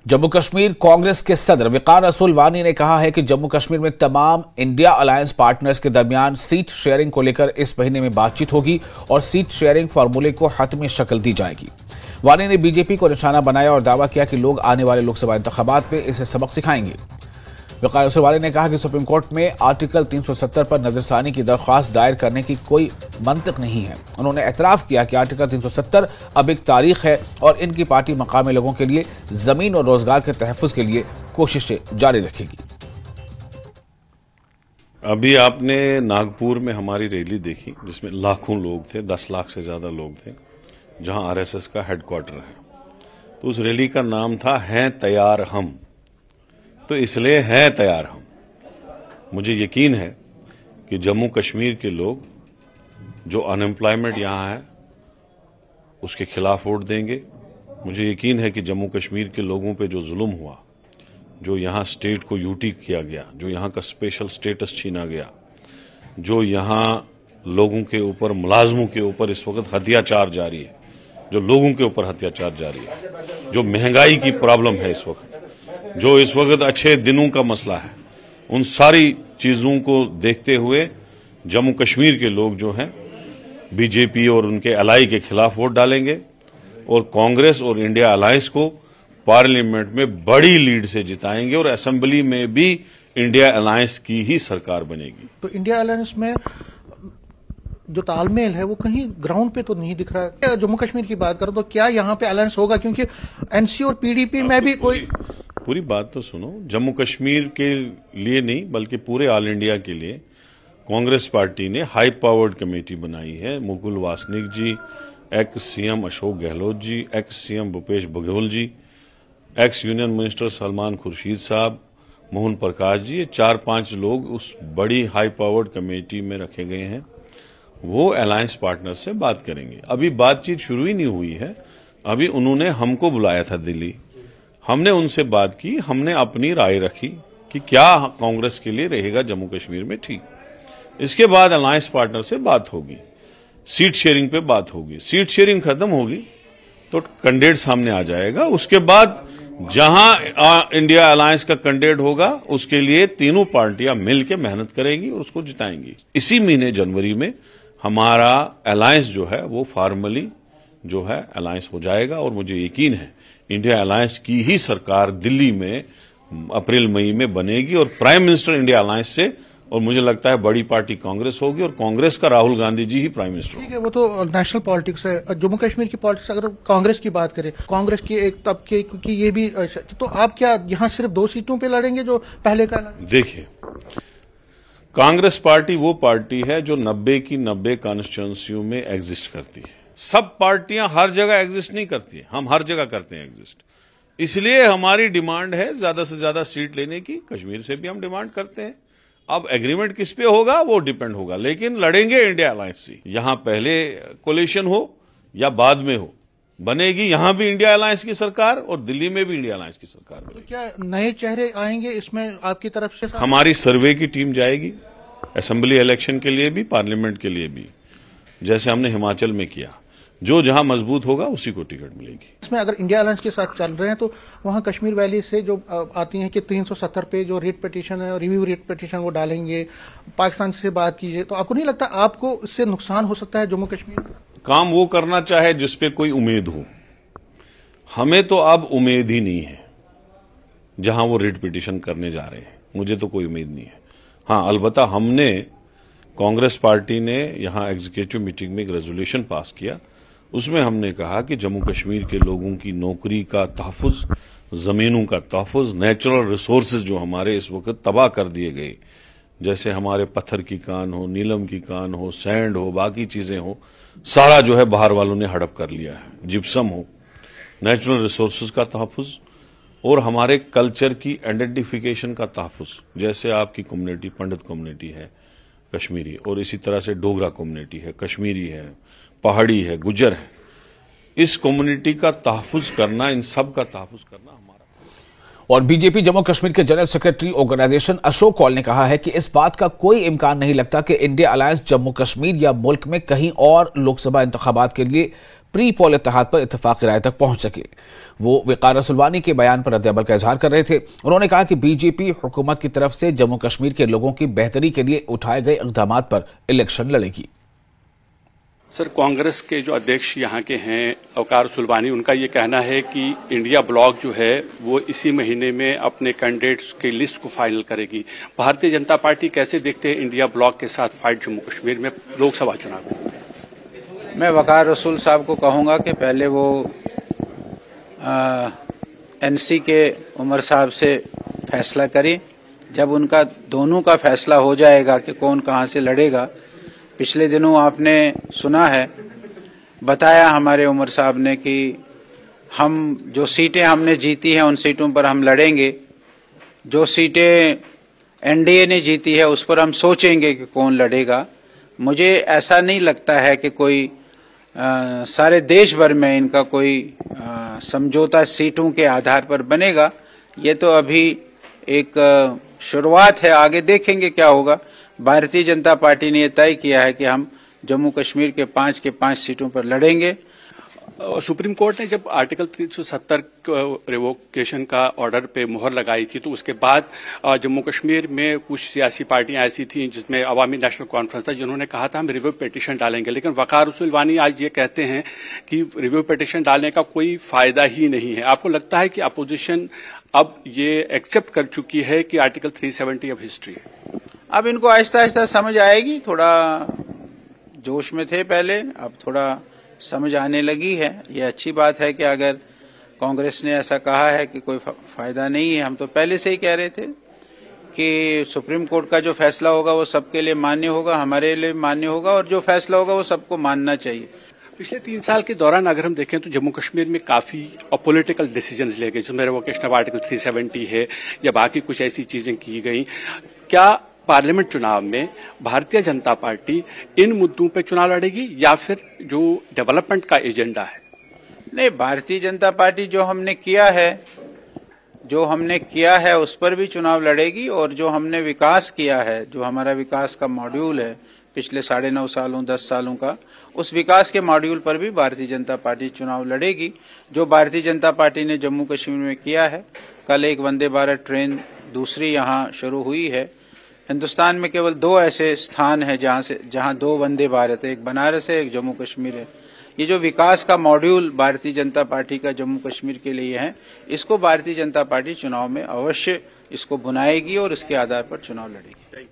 जम्मू कश्मीर कांग्रेस के सदर वकार रसूल वानी ने कहा है कि जम्मू कश्मीर में तमाम इंडिया अलायंस पार्टनर्स के दरमियान सीट शेयरिंग को लेकर इस महीने में बातचीत होगी और सीट शेयरिंग फार्मूले को हतमी शक्ल दी जाएगी। वानी ने बीजेपी को निशाना बनाया और दावा किया कि लोग आने वाले लोकसभा इंतखाबात में इसे सबक सिखाएंगे। वकार रसूल वानी ने कहा कि सुप्रीम कोर्ट में आर्टिकल 370 पर नजरसानी की दरख्वास्त दायर करने की कोई मंतक नहीं है। उन्होंने एतराफ किया कि आर्टिकल 370 अब एक तारीख है और इनकी पार्टी मकामी लोगों के लिए जमीन और रोजगार के तहफ़्फ़ुज़ के लिए कोशिशें जारी रखेगी। अभी आपने नागपुर में हमारी रैली देखी जिसमें लाखों लोग थे, 10 लाख से ज्यादा लोग थे, जहां आरएसएस का हेडक्वार्टर है। तो उस रैली का नाम था हैं तैयार हम, तो इसलिए हैं तैयार हम। मुझे यकीन है कि जम्मू कश्मीर के लोग जो अनएम्प्लॉयमेंट यहां है उसके खिलाफ वोट देंगे। मुझे यकीन है कि जम्मू कश्मीर के लोगों पे जो जुल्म हुआ, जो यहां स्टेट को यूटी किया गया, जो यहां का स्पेशल स्टेटस छीना गया, जो यहां लोगों के ऊपर, मुलाजमों के ऊपर इस वक्त अत्याचार जारी है, जो लोगों के ऊपर अत्याचार जारी है, जो महंगाई की प्रॉब्लम है इस वक्त, जो इस वक्त अच्छे दिनों का मसला है, उन सारी चीजों को देखते हुए जम्मू कश्मीर के लोग जो हैं बीजेपी और उनके अलाई के खिलाफ वोट डालेंगे और कांग्रेस और इंडिया अलायंस को पार्लियामेंट में बड़ी लीड से जिताएंगे और असेंबली में भी इंडिया अलायंस की ही सरकार बनेगी। तो इंडिया अलायंस में जो तालमेल है वो कहीं ग्राउंड पे तो नहीं दिख रहा है। जम्मू कश्मीर की बात करो तो क्या यहाँ पे अलायंस होगा, क्योंकि एनसी और पीडीपी में भी कोई पूरी बात तो सुनो। जम्मू कश्मीर के लिए नहीं बल्कि पूरे ऑल इंडिया के लिए कांग्रेस पार्टी ने हाई पावर्ड कमेटी बनाई है। Mukul Wasnik ji, ex CM Ashok Gehlot ji, ex CM Bhupesh Baghel ji, ex union minister Salman Khurshid sahab, Mohan Prakash ji, ये 4-5 लोग उस बड़ी हाई पावर्ड कमेटी में रखे गए हैं। वो अलायंस पार्टनर से बात करेंगे। अभी बातचीत शुरू ही नहीं हुई है। अभी उन्होंने हमको बुलाया था दिल्ली, हमने उनसे बात की, हमने अपनी राय रखी कि क्या कांग्रेस के लिए रहेगा जम्मू कश्मीर में ठीक। इसके बाद अलायंस पार्टनर से बात होगी, सीट शेयरिंग पे बात होगी। सीट शेयरिंग खत्म होगी तो कैंडिडेट सामने आ जाएगा। उसके बाद जहां इंडिया अलायंस का कैंडिडेट होगा उसके लिए तीनों पार्टियां मिलकर मेहनत करेंगी और उसको जिताएंगी। इसी महीने जनवरी में हमारा अलायंस जो है वो फॉर्मली जो है अलायंस हो जाएगा और मुझे यकीन है इंडिया अलायंस की ही सरकार दिल्ली में अप्रैल मई में बनेगी और प्राइम मिनिस्टर इंडिया अलायंस से, और मुझे लगता है बड़ी पार्टी कांग्रेस होगी और कांग्रेस का राहुल गांधी जी ही प्राइम मिनिस्टर। ठीक है, वो तो नेशनल पॉलिटिक्स है। जम्मू कश्मीर की पॉलिटिक्स अगर कांग्रेस की बात करें, कांग्रेस की एक तबके की ये भी, तो आप क्या यहाँ सिर्फ 2 सीटों पे लड़ेंगे जो पहले का? देखिए, कांग्रेस पार्टी वो पार्टी है जो 90 की 90 कॉन्स्टिट्यूंसियों में एग्जिस्ट करती है। सब पार्टियां हर जगह एग्जिस्ट नहीं करती, हम हर जगह करते हैं एग्जिस्ट। इसलिए हमारी डिमांड है ज्यादा से ज्यादा सीट लेने की। कश्मीर से भी हम डिमांड करते हैं। अब एग्रीमेंट किस पे होगा वो डिपेंड होगा, लेकिन लड़ेंगे इंडिया अलायंस से। यहां पहले कोलिशन हो या बाद में हो, बनेगी यहां भी इंडिया अलायंस की सरकार और दिल्ली में भी इंडिया अलायंस की सरकार बनेगी। तो क्या नए चेहरे आएंगे इसमें आपकी तरफ से? हमारी सर्वे की टीम जाएगी असेंबली इलेक्शन के लिए भी, पार्लियामेंट के लिए भी, जैसे हमने हिमाचल में किया। जो जहां मजबूत होगा उसी को टिकट मिलेगी। इसमें अगर इंडिया अलायंस के साथ चल रहे हैं तो वहां कश्मीर वैली से जो आती हैं कि 370 पे जो रिट पिटीशन है, रिव्यू रिट पिटीशन वो डालेंगे, पाकिस्तान से बात कीजिए, तो आपको नहीं लगता आपको इससे नुकसान हो सकता है जम्मू कश्मीर? काम वो करना चाहे जिसपे कोई उम्मीद हो। हमें तो अब उम्मीद ही नहीं है जहां वो रिट पिटीशन करने जा रहे हैं, मुझे तो कोई उम्मीद नहीं है। हाँ, अलबत्ता हमने, कांग्रेस पार्टी ने यहां एग्जीक्यूटिव मीटिंग में एक रेजोल्यूशन पास किया। उसमें हमने कहा कि जम्मू कश्मीर के लोगों की नौकरी का तहफ़्फ़ुज़, जमीनों का तहफ़्फ़ुज़, नेचुरल रिसोर्सेज जो हमारे इस वक्त तबाह कर दिए गए, जैसे हमारे पत्थर की कान हो, नीलम की कान हो, सैंड हो, बाकी चीजें हो, सारा जो है बाहर वालों ने हड़प कर लिया है। जिप्सम हो, नेचुरल रिसोर्सेज का तहफ़्फ़ुज़ और हमारे कल्चर की आइडेंटिफिकेशन का तहफ़्फ़ुज़, जैसे आपकी कम्युनिटी पंडित कम्युनिटी है कश्मीरी, और इसी तरह से डोगरा कम्युनिटी है, कश्मीरी है, पहाड़ी है, गुज्जर है। इस कम्युनिटी का तहफ़्फ़ुज़ करना, इन सब का तहफ़्फ़ुज़ करना हमारा। और बीजेपी जम्मू कश्मीर के general secretary organisation Ashok Kaul ने कहा है कि इस बात का कोई इम्कान नहीं लगता कि इंडिया अलायंस जम्मू कश्मीर या मुल्क में कहीं और लोकसभा इंतखाबात के लिए प्री पोल इत्तेहाद पर इत्तेफाकी राय तक पहुंच सके। वो वक़ार रसूलवानी के बयान पर रद्द-ए-अमल का इजहार कर रहे थे। उन्होंने कहा कि बीजेपी हुकूमत की तरफ से जम्मू कश्मीर के लोगों की बेहतरी के लिए उठाए गए इक़दाम पर इलेक्शन लड़ेगी। सर, कांग्रेस के जो अध्यक्ष यहाँ के हैं वक़ार रसूलवानी, उनका ये कहना है कि इंडिया ब्लॉक जो है वो इसी महीने में अपने कैंडिडेट्स की लिस्ट को फाइनल करेगी। भारतीय जनता पार्टी कैसे देखते हैं इंडिया ब्लॉक के साथ फाइट जम्मू कश्मीर में लोकसभा चुनाव में? मैं वक़ार रसूल साहब को कहूँगा कि पहले वो एनसी के उमर साहब से फैसला करें। जब उनका दोनों का फैसला हो जाएगा कि कौन कहाँ से लड़ेगा, पिछले दिनों आपने सुना है, बताया हमारे उमर साहब ने कि हम जो सीटें हमने जीती हैं उन सीटों पर हम लड़ेंगे, जो सीटें एनडीए ने जीती है उस पर हम सोचेंगे कि कौन लड़ेगा। मुझे ऐसा नहीं लगता है कि कोई सारे देश भर में इनका कोई समझौता सीटों के आधार पर बनेगा। ये तो अभी एक शुरुआत है, आगे देखेंगे क्या होगा। भारतीय जनता पार्टी ने यह तय किया है कि हम जम्मू कश्मीर के 5 सीटों पर लड़ेंगे। सुप्रीम कोर्ट ने जब आर्टिकल 370 रिवोकेशन का ऑर्डर पे मोहर लगाई थी, तो उसके बाद जम्मू कश्मीर में कुछ सियासी पार्टियां ऐसी थी जिसमें अवामी नेशनल कॉन्फ्रेंस था, जिन्होंने कहा था हम रिव्यू पिटीशन डालेंगे। लेकिन वक़ार रसूलवानी आज ये कहते हैं कि रिव्यू पिटीशन डालने का कोई फायदा ही नहीं है। आपको लगता है कि अपोजिशन अब ये एक्सेप्ट कर चुकी है कि आर्टिकल 370 अब हिस्ट्री है? अब इनको आहिस्ता आहिस्ता समझ आएगी। थोड़ा जोश में थे पहले, अब थोड़ा समझ आने लगी है। ये अच्छी बात है कि अगर कांग्रेस ने ऐसा कहा है कि कोई फायदा नहीं है। हम तो पहले से ही कह रहे थे कि सुप्रीम कोर्ट का जो फैसला होगा वो सबके लिए मान्य होगा, हमारे लिए मान्य होगा, और जो फैसला होगा वो सबको मानना चाहिए। पिछले 3 साल के दौरान अगर हम देखें तो जम्मू कश्मीर में काफी पॉलिटिकल डिसीजंस लिए गए, जिसमें रिवोकेशन ऑफ आर्टिकल 370 है या बाकी कुछ ऐसी चीजें की गई। क्या पार्लियामेंट चुनाव में भारतीय जनता पार्टी इन मुद्दों पे चुनाव लड़ेगी या फिर जो डेवलपमेंट का एजेंडा है? नहीं, भारतीय जनता पार्टी जो हमने किया है उस पर भी चुनाव लड़ेगी, और जो हमने विकास किया है, जो हमारा विकास का मॉड्यूल है पिछले 9.5 सालों 10 सालों का, उस विकास के मॉड्यूल पर भी भारतीय जनता पार्टी चुनाव लड़ेगी। जो भारतीय जनता पार्टी ने जम्मू कश्मीर में किया है, कल एक वंदे भारत ट्रेन दूसरी यहाँ शुरू हुई है। हिंदुस्तान में केवल 2 ऐसे स्थान हैं जहां 2 वंदे भारत है, एक बनारस है, एक जम्मू कश्मीर है। ये जो विकास का मॉड्यूल भारतीय जनता पार्टी का जम्मू कश्मीर के लिए है, इसको भारतीय जनता पार्टी चुनाव में अवश्य इसको बुनाएगी और इसके आधार पर चुनाव लड़ेगी।